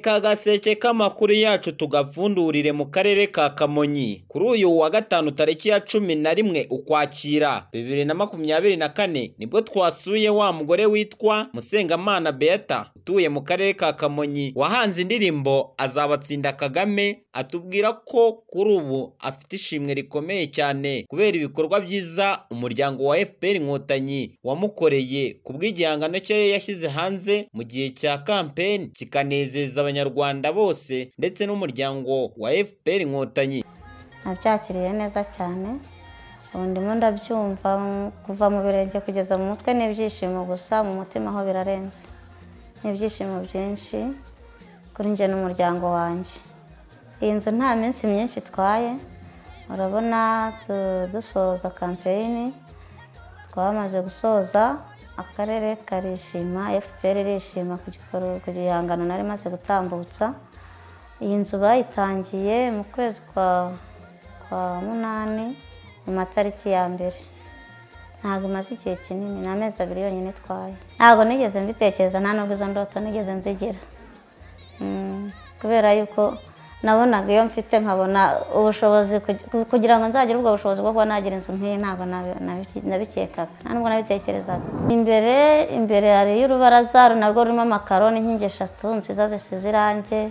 reka gaseke k'amakuru yacu tugapfundurire mu karere ka Kamonyi. Kuri uyu wa gatanu tariki ya 11 Ukwakira 2024 nibwo twasuye wa mugore witwa Musengamana Beata utuye mu karere ka Kamonyi wahanze indirimbo Azabatsinda Kagame, atubwira ko kuri ubu afite ishimwe rikomeye cyane kubera ibikorwa byiza umuryango wa FPR Inkotanyi wamukoreye kubw'igihangano cye yashyize hanze mu gihe cya campaign kikanezeza abanyarwanda bose ndetse n'umuryango wa FPR Inkotanyi. Nabyakiriye neza cyane, ndimo ndabyumva kuva mu birenge kugeza mu mutwe n'ibyishimo gusa, mu mutima aho birarenze, n'ibyishimo byinshi kuri njye n'umuryango wanjye. Iyi nzu nta minsi myinshi itwaye, urabona dusoza campaign, twamaze gusoza, akarere karishima, FPR irishima ku gihangano nari maze gutambutsa. Iyi nzu bayitangiye mu kwezi kwa munani mu matariki ya mbere, ntabwo imaze igihe kinini, ni amezi 2 yonyine itwaye. Ntabwo nigeze mbitekereza, nta nubwo izo ndoto nigeze nzigira, kubera yuko nabonaga iyo mfite nkabona ubushobozi kugira ngo nzagire ubwo bushobozi bwo kuba nagira inzu nk'iyi, ntabwo nabikekaga, nta nubwo nabitekerezaga. Imbere hari y'urubaraza narwo rurimo amakaro n'inkingi 3 nziza zisize irange.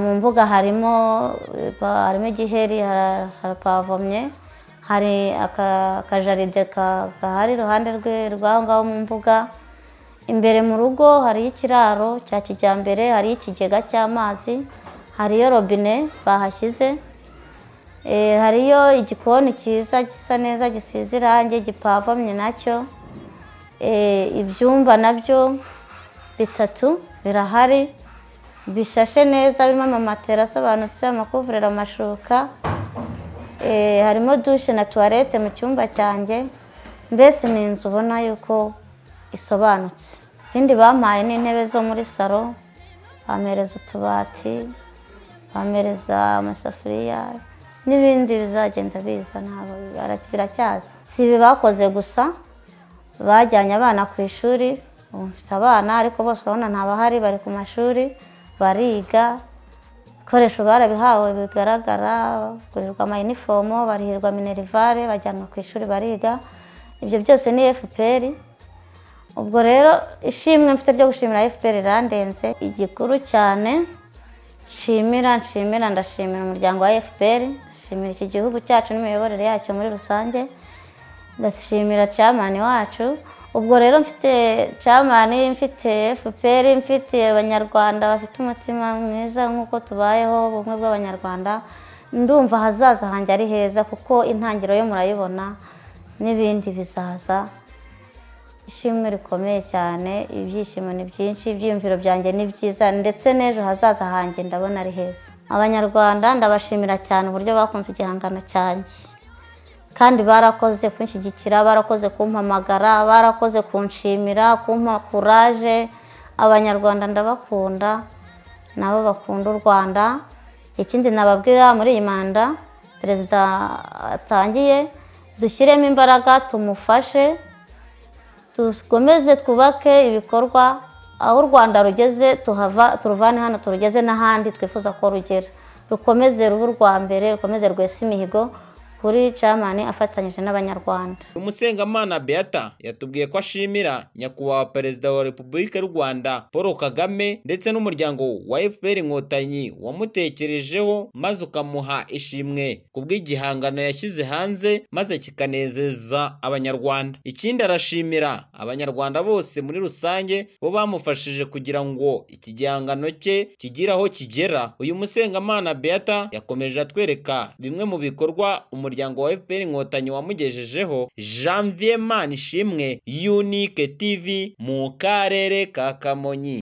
Mu mbuga harimo igiheri, harapavomye, hari akajaride gahari iruhande rw'aho ngaho mu mbuga. Imbere mu rugo hari ikiraro cya kijyambere, hari ikigega cy'amazi, hariyo robine bahashyize, hariyo igikoni cyiza gisa neza gisize irange gipavomye nacyo. Ibyumba nabyo 3 birahari bishashe neza, birimo amamatera asobanutse, amakuvurero, amashuka. Harimo dushe na toilette mu cyumba cyanjye. Mbese ni inzu ubona yuko isobanutse. Ibindi bampaye n'intebe zo muri salo, bamereza utubati, bamereza amasafuriya n'ibindi bizagenda biza, ntabwo biracyaza. Si ibi bakoze gusa, bajyanye abana ku ishuri, mfite abana ariko bose urabona ntabahari, bari ku mashuri bariga, ibikoresho barabihawe bigaragara, kurirwa ama uniform, barihirwa minerivare, bajyanwa ku ishuri bariga. Ibyo byose ni FPR. Ubwo rero ishimwe mfite ryo gushimira FPR irandenze. Igikuru cyane ndashimira umuryango wa FPR, ndashimira iki gihugu cyacu n'imiyoborere yacyo muri rusange, ndashimira chairman wacu. Ubwo rero mfite chairman, mfite FPR, mfite abanyarwanda bafite umutima mwiza nk'uko tubayeho, ubumwe bw'abanyarwanda. Ndumva hazaza hanjye ari heza kuko intangiro yo murayibona, n'ibindi bizaza. Ishimwe rikomeye cyane, ibyishimo ni byinshi, ibyiyumviro byanjye ni byiza, ndetse n'ejo hazaza hanjye ndabona ari heza. Abanyarwanda ndabashimira cyane uburyo bakunze igihangano cyanjye, kandi barakoze kunshyigikira, barakoze kumpamagara, barakoze kunshimira, kumpa courage. Abanyarwanda ndabakunda, nabo bakunda u Rwanda. Ikindi nababwira muri iyi manda perezida atangiye, dushyiremo imbaraga, tumufashe, dukomeze twubake ibikorwa. Aho u Rwanda rugeze turuvane hano turugeze n'ahandi twifuza ko rugera, rukomeze rubu rwa mbere, rukomeze rwese imihigo kuri chairman afatanyije n'abanyarwanda. Musengamana Beata yatubwiye ko ashimira nyakubahwa Perezida wa Repubulika y'u Rwanda Paul Kagame ndetse n'umuryango wa FPR Inkotanyi wamutekerejeho maze ukamuha ishimwe kubw'igihangano yashyize hanze maze kikanezeza abanyarwanda. Ikindi arashimira abanyarwanda bose muri rusange bo bamufashije kugira ngo iki gihangano cye kigire aho kigera. Uyu Musengamana Beata yakomeje atwereka bimwe mu bikorwa umuryango wa FPR Inkotanyi wamugejejeho. Janvier Manishimwe, Unique TV mu karere ka Kamonyi.